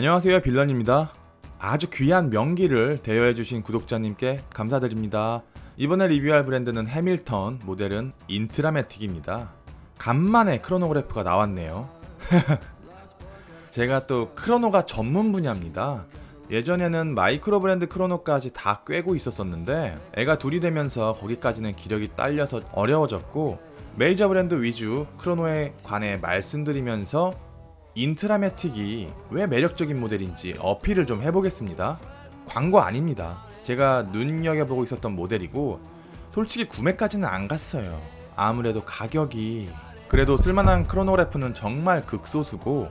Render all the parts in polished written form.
안녕하세요, 빌런입니다. 아주 귀한 명기를 대여해주신 구독자님께 감사드립니다. 이번에 리뷰할 브랜드는 해밀턴, 모델은 인트라매틱입니다. 간만에 크로노그래프가 나왔네요. 제가 또 크로노가 전문 분야입니다. 예전에는 마이크로 브랜드 크로노까지 다 꿰고 있었었는데 애가 둘이 되면서 거기까지는 기력이 딸려서 어려워졌고, 메이저 브랜드 위주 크로노에 관해 말씀드리면서 인트라매틱이 왜 매력적인 모델인지 어필을 좀 해보겠습니다. 광고 아닙니다. 제가 눈여겨보고 있었던 모델이고 솔직히 구매까지는 안 갔어요. 아무래도 가격이, 그래도 쓸만한 크로노그래프는 정말 극소수고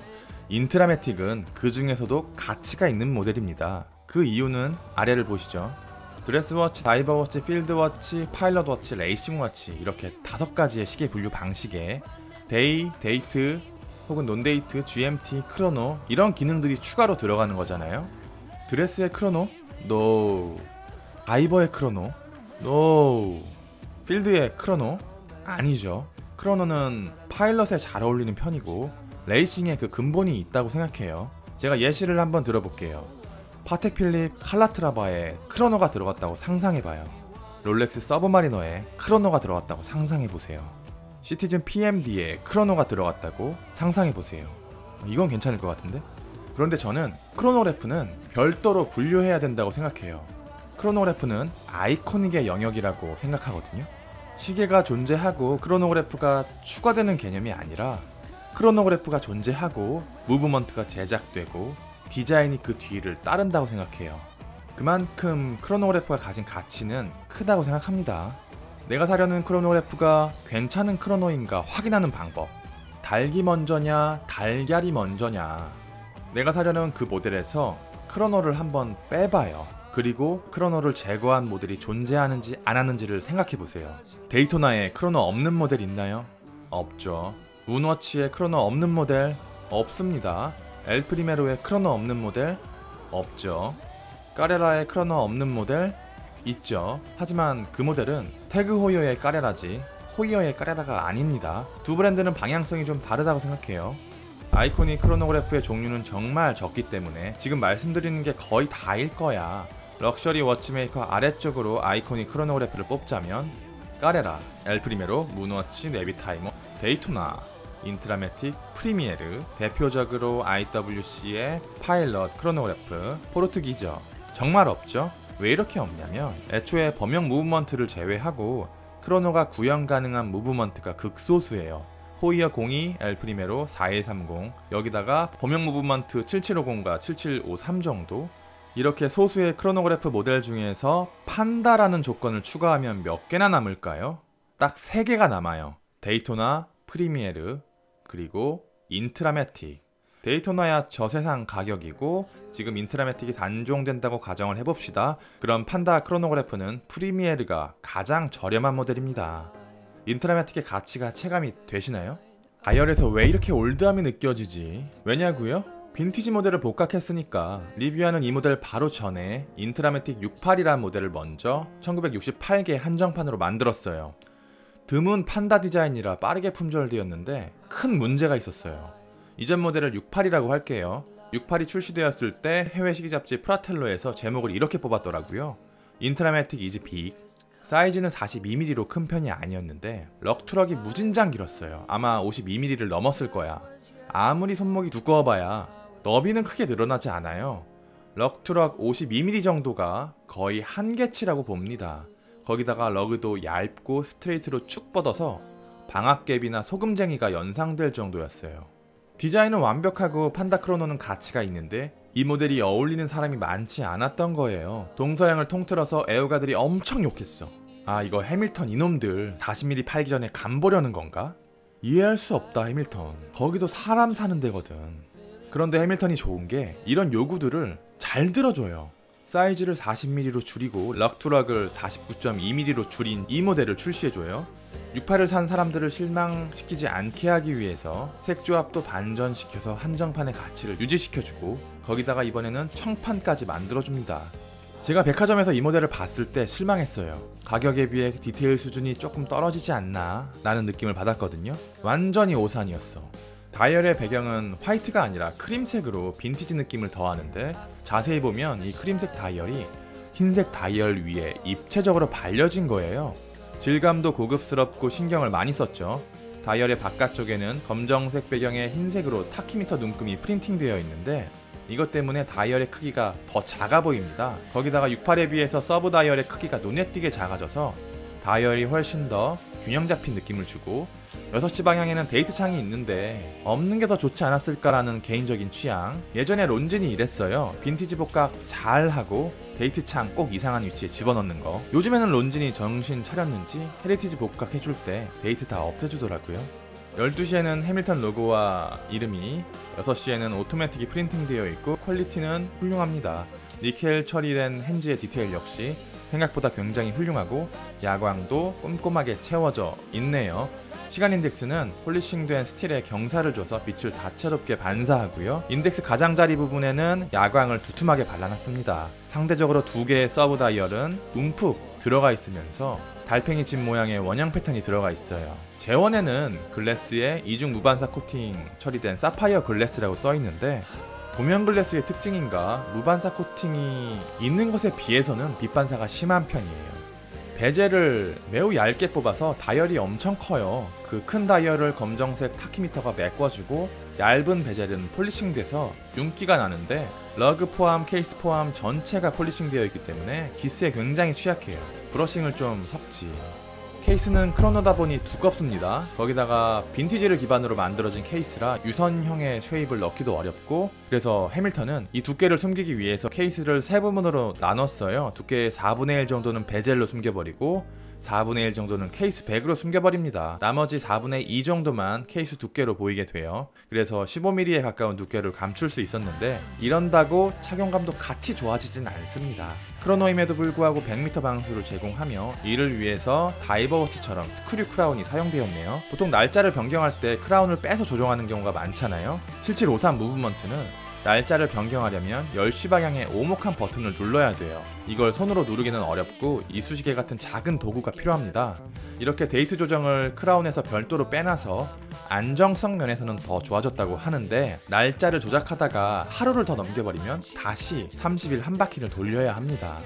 인트라매틱은 그 중에서도 가치가 있는 모델입니다. 그 이유는 아래를 보시죠. 드레스워치, 다이버워치, 필드워치, 파일럿워치, 레이싱워치, 이렇게 5가지의 시계 분류 방식에 데이, 데이트, 혹은 논데이트, GMT, 크로노 이런 기능들이 추가로 들어가는 거잖아요. 드레스의 크로노? NO. 다이버의 크로노? NO. 필드의 크로노? 아니죠. 크로노는 파일럿에 잘 어울리는 편이고 레이싱에 그 근본이 있다고 생각해요. 제가 예시를 한번 들어볼게요. 파텍 필립 칼라트라바에 크로노가 들어갔다고 상상해봐요. 롤렉스 서브마리너에 크로노가 들어갔다고 상상해보세요. 시티즌 PMD에 크로노가 들어갔다고 상상해보세요. 이건 괜찮을 것 같은데? 그런데 저는 크로노그래프는 별도로 분류해야 된다고 생각해요. 크로노그래프는 아이코닉의 영역이라고 생각하거든요. 시계가 존재하고 크로노그래프가 추가되는 개념이 아니라 크로노그래프가 존재하고 무브먼트가 제작되고 디자인이 그 뒤를 따른다고 생각해요. 그만큼 크로노그래프가 가진 가치는 크다고 생각합니다. 내가 사려는 크로노그래프가 괜찮은 크로노인가 확인하는 방법. 닭이 먼저냐 달걀이 먼저냐. 내가 사려는 그 모델에서 크로노를 한번 빼봐요. 그리고 크로노를 제거한 모델이 존재하는지 안 하는지를 생각해보세요. 데이토나에 크로노 없는 모델 있나요? 없죠. 문워치에 크로노 없는 모델? 없습니다. 엘프리메로에 크로노 없는 모델? 없죠. 까레라에 크로노 없는 모델? 있죠. 하지만 그 모델은 태그 호이어의 까레라지 호이어의 까레라가 아닙니다. 두 브랜드는 방향성이 좀 다르다고 생각해요. 아이코닉 크로노그래프의 종류는 정말 적기 때문에 지금 말씀드리는 게 거의 다일 거야. 럭셔리 워치메이커 아래쪽으로 아이코닉 크로노그래프를 뽑자면 까레라, 엘프리메로, 문워치, 네비타이머, 데이토나, 인트라매틱, 프리미에르, 대표적으로 IWC의 파일럿 크로노그래프, 포르투기저. 정말 없죠? 왜 이렇게 없냐면 애초에 범용 무브먼트를 제외하고 크로노가 구현 가능한 무브먼트가 극소수예요. 호이어 02, 엘프리메로 4130, 여기다가 범용 무브먼트 7750과 7753 정도. 이렇게 소수의 크로노그래프 모델 중에서 판다라는 조건을 추가하면 몇 개나 남을까요? 딱 3개가 남아요. 데이토나, 프리미에르, 그리고 인트라매틱. 데이토나야 저세상 가격이고 지금 인트라매틱이 단종된다고 가정을 해봅시다. 그럼 판다 크로노그래프는 프리미에르가 가장 저렴한 모델입니다. 인트라매틱의 가치가 체감이 되시나요? 다이얼에서 왜 이렇게 올드함이 느껴지지? 왜냐고요? 빈티지 모델을 복각했으니까. 리뷰하는 이 모델 바로 전에 인트라매틱 68이라는 모델을 먼저 1968개 한정판으로 만들었어요. 드문 판다 디자인이라 빠르게 품절되었는데 큰 문제가 있었어요. 이전 모델을 68이라고 할게요. 68이 출시되었을 때 해외 시기 잡지 프라텔로에서 제목을 이렇게 뽑았더라고요. 인트라매틱 이즈 빅. 사이즈는 42mm로 큰 편이 아니었는데 럭트럭이 무진장 길었어요. 아마 52mm를 넘었을 거야. 아무리 손목이 두꺼워봐야 너비는 크게 늘어나지 않아요. 럭트럭 52mm 정도가 거의 한계치라고 봅니다. 거기다가 러그도 얇고 스트레이트로 쭉 뻗어서 방압갭이나 소금쟁이가 연상될 정도였어요. 디자인은 완벽하고 판다 크로노는 가치가 있는데 이 모델이 어울리는 사람이 많지 않았던 거예요. 동서양을 통틀어서 애호가들이 엄청 욕했어. 아, 이거 해밀턴 이놈들 40mm 팔기 전에 간 보려는 건가? 이해할 수 없다. 해밀턴 거기도 사람 사는 데거든. 그런데 해밀턴이 좋은 게 이런 요구들을 잘 들어줘요. 사이즈를 40mm로 줄이고 럭트럭을 49.2mm로 줄인 이 모델을 출시해줘요. 68을 산 사람들을 실망시키지 않게 하기 위해서 색조합도 반전시켜서 한정판의 가치를 유지시켜주고 거기다가 이번에는 청판까지 만들어줍니다. 제가 백화점에서 이 모델을 봤을 때 실망했어요. 가격에 비해 디테일 수준이 조금 떨어지지 않나 라는 느낌을 받았거든요. 완전히 오산이었어. 다이얼의 배경은 화이트가 아니라 크림색으로 빈티지 느낌을 더하는데, 자세히 보면 이 크림색 다이얼이 흰색 다이얼 위에 입체적으로 발려진 거예요. 질감도 고급스럽고 신경을 많이 썼죠. 다이얼의 바깥쪽에는 검정색 배경에 흰색으로 타키미터 눈금이 프린팅되어 있는데, 이것 때문에 다이얼의 크기가 더 작아 보입니다. 거기다가 68에 비해서 서브 다이얼의 크기가 눈에 띄게 작아져서 다이얼이 훨씬 더 균형 잡힌 느낌을 주고, 6시 방향에는 데이트 창이 있는데 없는 게 더 좋지 않았을까라는 개인적인 취향. 예전에 론진이 이랬어요. 빈티지 복각 잘하고 데이트 창 꼭 이상한 위치에 집어넣는 거. 요즘에는 론진이 정신 차렸는지 헤리티지 복각 해줄 때 데이트 다 없애주더라고요. 12시에는 해밀턴 로고와 이름이, 6시에는 오토매틱이 프린팅되어 있고 퀄리티는 훌륭합니다. 니켈 처리된 핸즈의 디테일 역시 생각보다 굉장히 훌륭하고 야광도 꼼꼼하게 채워져 있네요. 시간 인덱스는 폴리싱된 스틸에 경사를 줘서 빛을 다채롭게 반사하고요. 인덱스 가장자리 부분에는 야광을 두툼하게 발라놨습니다. 상대적으로 두 개의 서브 다이얼은 움푹 들어가 있으면서 달팽이 집 모양의 원형 패턴이 들어가 있어요. 재원에는 글래스에 이중 무반사 코팅 처리된 사파이어 글래스라고 써있는데, 도면 글래스의 특징인가 무반사 코팅이 있는 것에 비해서는 빛 반사가 심한 편이에요. 베젤을 매우 얇게 뽑아서 다이얼이 엄청 커요. 그 큰 다이얼을 검정색 타키미터가 메꿔주고, 얇은 베젤은 폴리싱돼서 윤기가 나는데, 러그 포함 케이스 포함 전체가 폴리싱되어 있기 때문에 기스에 굉장히 취약해요. 브러싱을 좀 섞지. 케이스는 크로노다 보니 두껍습니다. 거기다가 빈티지를 기반으로 만들어진 케이스라 유선형의 쉐입을 넣기도 어렵고, 그래서 해밀턴은 이 두께를 숨기기 위해서 케이스를 세 부분으로 나눴어요. 두께의 4분의 1 정도는 베젤로 숨겨버리고 4분의 1 정도는 케이스 백으로 숨겨버립니다. 나머지 4분의 2 정도만 케이스 두께로 보이게 돼요. 그래서 15mm에 가까운 두께를 감출 수 있었는데, 이런다고 착용감도 같이 좋아지진 않습니다. 크로노임에도 불구하고 100m 방수를 제공하며 이를 위해서 다이버워치처럼 스크류 크라운이 사용되었네요. 보통 날짜를 변경할 때 크라운을 빼서 조정하는 경우가 많잖아요. 7753 무브먼트는 날짜를 변경하려면 10시 방향의 오목한 버튼을 눌러야 돼요. 이걸 손으로 누르기는 어렵고 이쑤시개 같은 작은 도구가 필요합니다. 이렇게 데이트 조정을 크라운에서 별도로 빼놔서 안정성 면에서는 더 좋아졌다고 하는데, 날짜를 조작하다가 하루를 더 넘겨버리면 다시 30일 한 바퀴를 돌려야 합니다.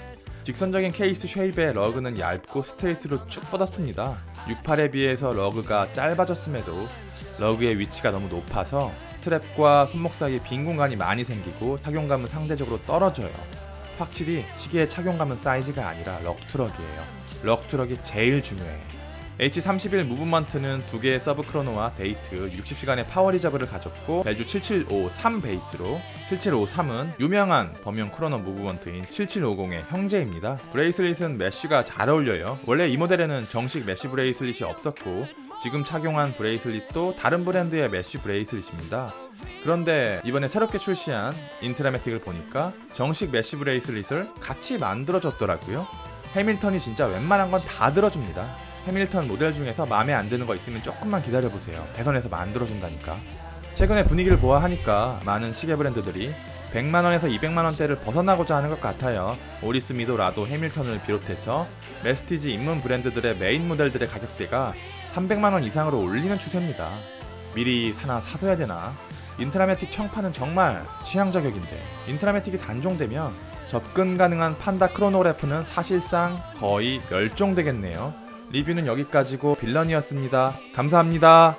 직선적인 케이스 쉐입의 러그는 얇고 스트레이트로 쭉 뻗었습니다. 68에 비해서 러그가 짧아졌음에도 러그의 위치가 너무 높아서 스트랩과 손목 사이에 빈 공간이 많이 생기고 착용감은 상대적으로 떨어져요. 확실히 시계의 착용감은 사이즈가 아니라 럭트럭이에요. 럭트럭이 제일 중요해. H31 무브먼트는 두 개의 서브 크로노와 데이트 60시간의 파워 리저브를 가졌고, 벨주 7753 베이스로, 7753은 유명한 범용 크로노 무브먼트인 7750의 형제입니다. 브레이슬릿은 메쉬가 잘 어울려요. 원래 이 모델에는 정식 메쉬 브레이슬릿이 없었고, 지금 착용한 브레이슬릿도 다른 브랜드의 메쉬 브레이슬릿입니다. 그런데 이번에 새롭게 출시한 인트라매틱을 보니까 정식 메쉬 브레이슬릿을 같이 만들어줬더라고요. 해밀턴이 진짜 웬만한 건 다 들어줍니다. 해밀턴 모델 중에서 마음에 안 드는 거 있으면 조금만 기다려보세요. 대선에서 만들어준다니까. 최근에 분위기를 보아하니까 많은 시계 브랜드들이 100만원에서 200만원대를 벗어나고자 하는 것 같아요. 오리스 미도 라도 해밀턴을 비롯해서 메스티지 입문 브랜드들의 메인 모델들의 가격대가 300만원 이상으로 올리는 추세입니다. 미리 하나 사둬야 되나? 인트라매틱 청파는 정말 취향 저격인데, 인트라매틱이 단종되면 접근 가능한 판다 크로노그래프는 사실상 거의 멸종되겠네요. 리뷰는 여기까지고 빌런이었습니다. 감사합니다.